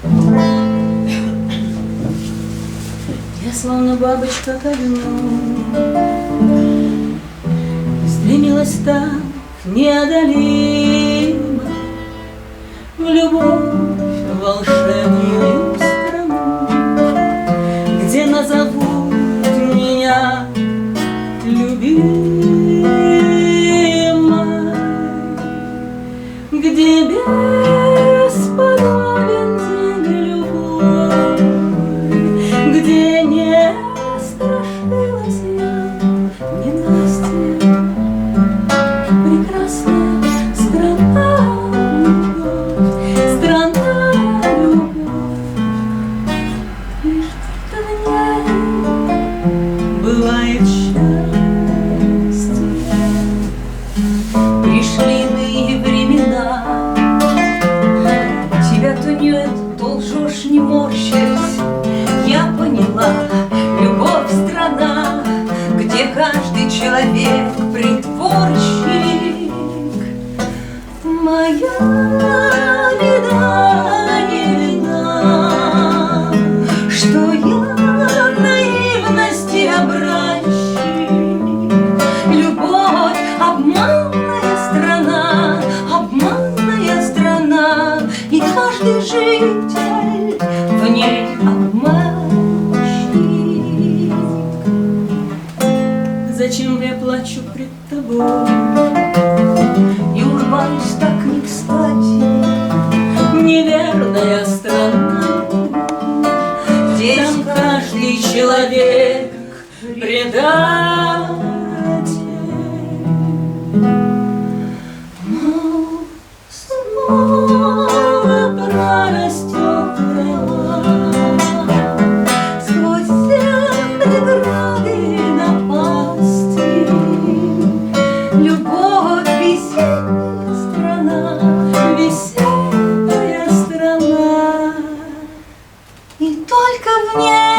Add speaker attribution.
Speaker 1: Я словно бабочка ко дну стремилась так неодолимо в любовь, в волшебную страну, где назовут меня любимой, где бесподобен день любовь, где не страшилась я ненастья. Прекрасная страна любовь, страна любовь, лишь в ней бывает счастье. Пришли иные времена, тебя то нет, то лжешь, не морщась. Я поняла, любовь — страна, где каждый человек притворщик. Моя беда не вина, что я наивности образчик. Любовь — обманная страна, и каждый житель в ней обманщик. Зачем я плачу пред тобой и улыбаюсь так не кстати? Неверная страна, там каждый человек предатель. Но снова прорастет трава сквозь все преграды и напасти. Любовь — весенняя страна, и только в ней